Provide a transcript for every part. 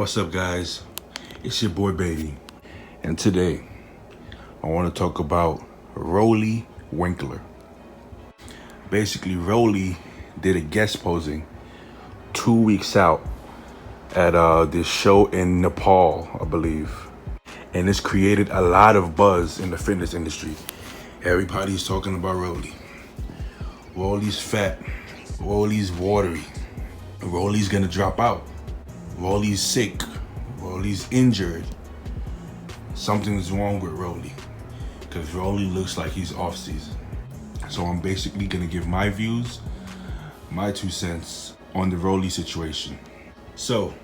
What's up, guys? It's your boy Baby, and today I want to talk about Roelly Winkler. Basically, Roelly did a guest posing 2 weeks out at this show in Nepal, I believe, and this created a lot of buzz in the fitness industry. Everybody's talking about Roelly. Roelly's fat. Roelly's watery. Roelly's gonna drop out. Roelly's sick. Roelly's injured. Something's wrong with Roelly because Roelly looks like he's off season. So I'm basically gonna give my views, my 2 cents on the Roelly situation. So,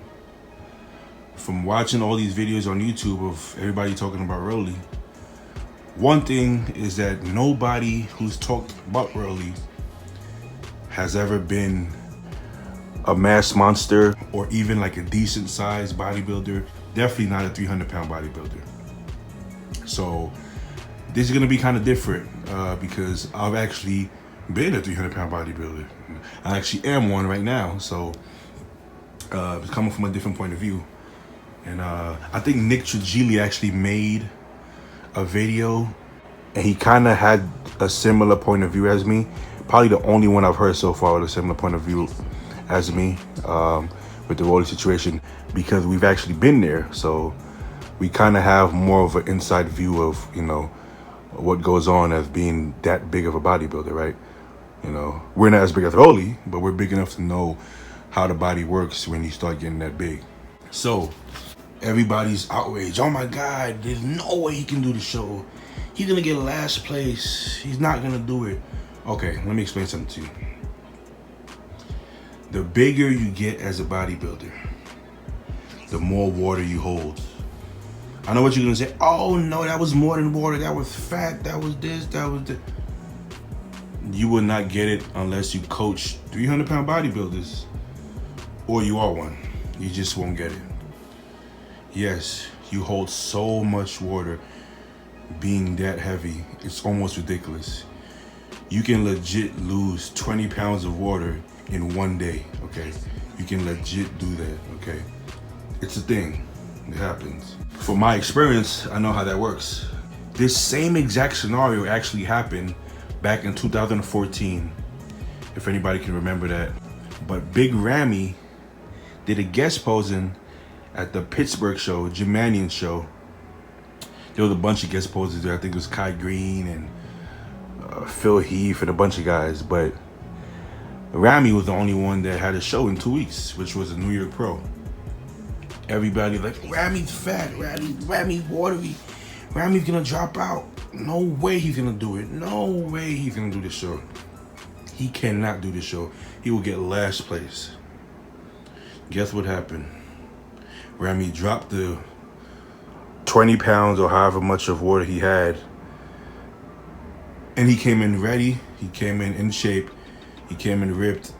from watching all these videos on YouTube of everybody talking about Roelly, one thing is that nobody who's talked about Roelly has ever been a mass monster or even like a decent sized bodybuilder. Definitely not a 300-pound bodybuilder. So this is gonna be kind of different because I've actually been a 300-pound bodybuilder. I actually am one right now. So it's coming from a different point of view. And I think Nick Trigili actually made a video and he kind of had a similar point of view as me. Probably the only one I've heard so far with a similar point of view as me with the Roelly situation, because we've actually been there. So we kind of have more of an inside view of, you know, what goes on as being that big of a bodybuilder, right? You know, we're not as big as Roelly, but we're big enough to know how the body works when you start getting that big. So everybody's outraged. Oh my God, there's no way he can do the show. He's gonna get last place. He's not gonna do it. Okay, let me explain something to you. The bigger you get as a bodybuilder, the more water you hold. I know what you're gonna say. Oh no, that was more than water. That was fat. That was this. That was that. You will not get it unless you coach 300-pound bodybuilders, or you are one. You just won't get it. Yes, you hold so much water being that heavy. It's almost ridiculous. You can legit lose 20 pounds of water in one day, okay? You can legit do that, okay? It's a thing. It happens. From my experience, I know how that works. This same exact scenario actually happened back in 2014, if anybody can remember that. But Big Ramy did a guest posing at the Pittsburgh show, Jim Mannion's show. There was a bunch of guest poses there. I think it was Kai Green and Phil Heath and a bunch of guys. But Ramy was the only one that had a show in 2 weeks, which was a New York Pro. Everybody like, Ramy's fat, Ramy's watery, Ramy's gonna drop out. No way he's gonna do it. No way he's gonna do the show. He cannot do the show. He will get last place. Guess what happened? Ramy dropped the 20 pounds or however much of water he had, and he came in ready. He came in shape. He came in ripped,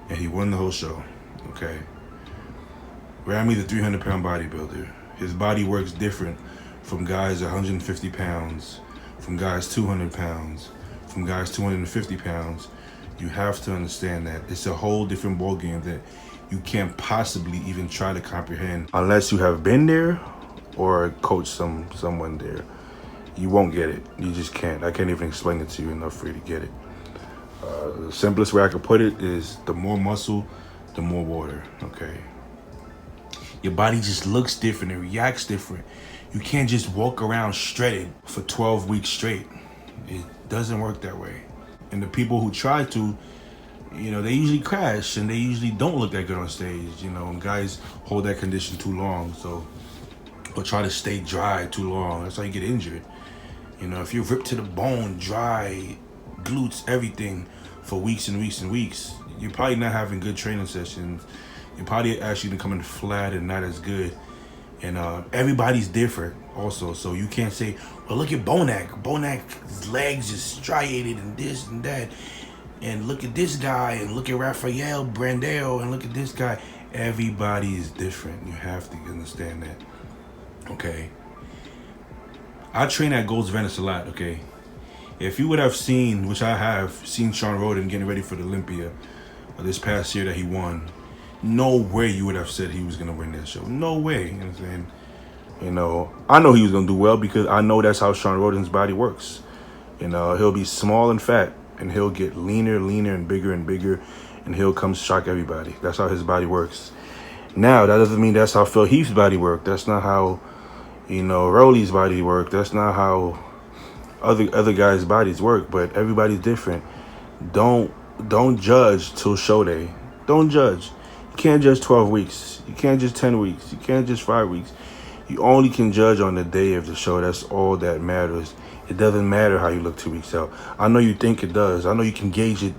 and he won the whole show. Okay. Ramy, the 300-pound bodybuilder. His body works different from guys 150 pounds, from guys 200 pounds, from guys 250 pounds. You have to understand that it's a whole different ballgame that you can't possibly even try to comprehend unless you have been there or coach someone there. You won't get it. You just can't. I can't even explain it to you enough for you to get it. The simplest way I could put it is the more muscle, the more water, okay? Your body just looks different. It reacts different. You can't just walk around shredded for 12 weeks straight. It doesn't work that way. And the people who try to, you know, they usually crash and they usually don't look that good on stage, you know, and guys hold that condition too long, so, or try to stay dry too long. That's how you get injured. You know, if you're ripped to the bone, dry, glutes, everything for weeks and weeks and weeks, you're probably not having good training sessions. You're probably actually becoming flat and not as good. And everybody's different also, so you can't say, well, look at Bonac. Bonac's legs is striated and this and that. And look at this guy, and look at Rafael Brandel, and look at this guy. Everybody is different. You have to understand that, okay? I train at Gold's Venice a lot, okay? If you would have seen, which I have, seen Sean Roden getting ready for the Olympia this past year that he won, no way you would have said he was gonna win that show. No way. You know what I'm saying? You know, I know he was gonna do well because I know that's how Sean Roden's body works. You know, he'll be small and fat, and he'll get leaner, and bigger, and he'll come shock everybody. That's how his body works. Now, that doesn't mean that's how Phil Heath's body worked. That's not how, you know, Roelly's body worked. That's not how other guys' bodies work. But everybody's different. Don't judge till show day. Don't judge. You can't judge 12 weeks. You can't judge 10 weeks. You can't judge 5 weeks. You only can judge on the day of the show. That's all that matters. It doesn't matter how you look 2 weeks out. I know you think it does. I know you can gauge it.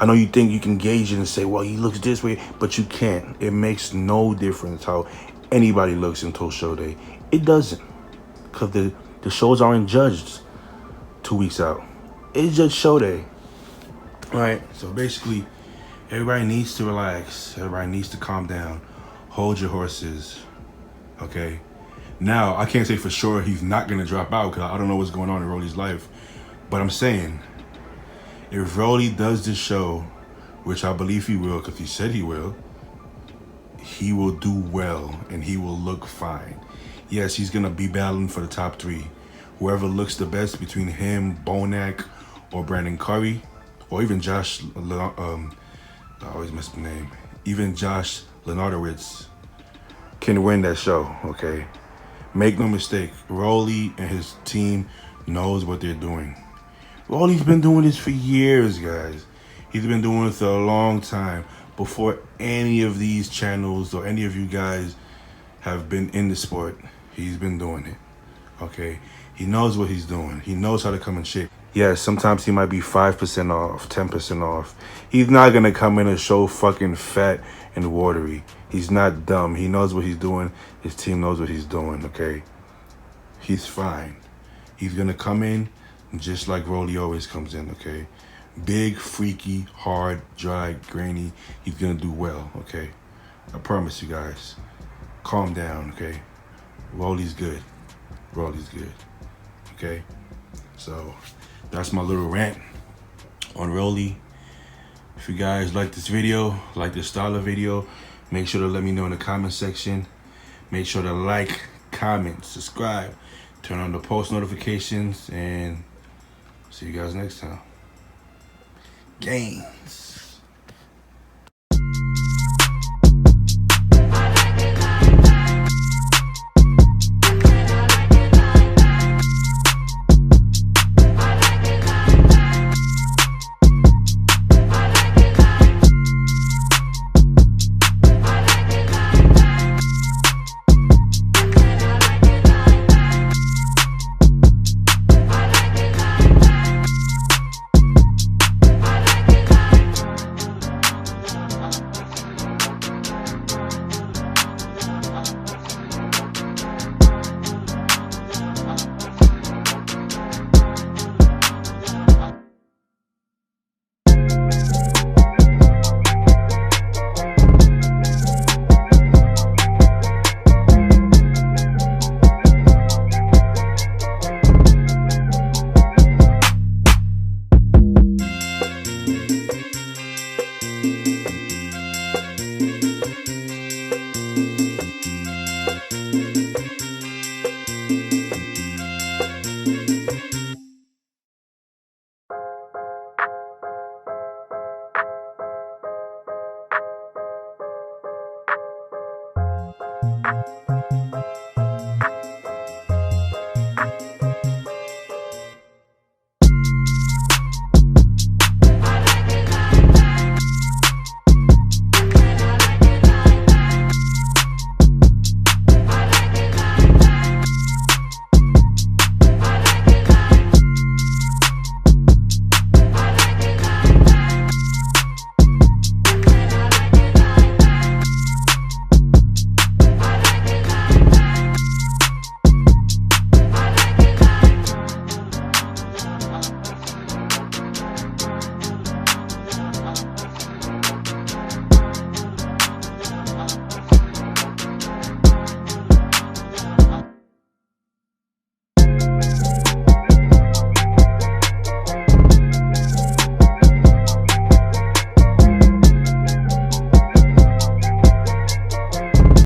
I know you think you can gauge it and say, well, he looks this way, but you can't. It makes no difference how anybody looks until show day. It doesn't. Because the shows aren't judged 2 weeks out. It's just show day. All right? So basically, everybody needs to relax. Everybody needs to calm down. Hold your horses. Okay? Now, I can't say for sure he's not going to drop out because I don't know what's going on in Roelly's life. But I'm saying, if Roelly does this show, which I believe he will because he said he will do well and he will look fine. Yes, he's going to be battling for the top 3. Whoever looks the best between him, Bonac, or Brandon Curry, or even Josh, I always miss the name, even Josh Lenardowitz can win that show, okay? Make no mistake, Roelly and his team knows what they're doing. Roelly's been doing this for years, guys. He's been doing it for a long time. Before any of these channels or any of you guys have been in the sport, he's been doing it, okay? He knows what he's doing. He knows how to come in shape. Yes, sometimes he might be 5% off, 10% off. He's not going to come in and show fucking fat and watery. He's not dumb. He knows what he's doing. His team knows what he's doing, okay? He's fine. He's going to come in just like Roelly always comes in, okay? Big, freaky, hard, dry, grainy. He's going to do well, okay? I promise you guys. Calm down, okay? Roelly's good. Roelly's good, okay? So that's my little rant on Roelly. If you guys like this video, like this style of video, make sure to let me know in the comment section. Make sure to like, comment, subscribe, turn on the post notifications, and see you guys next time. Gains.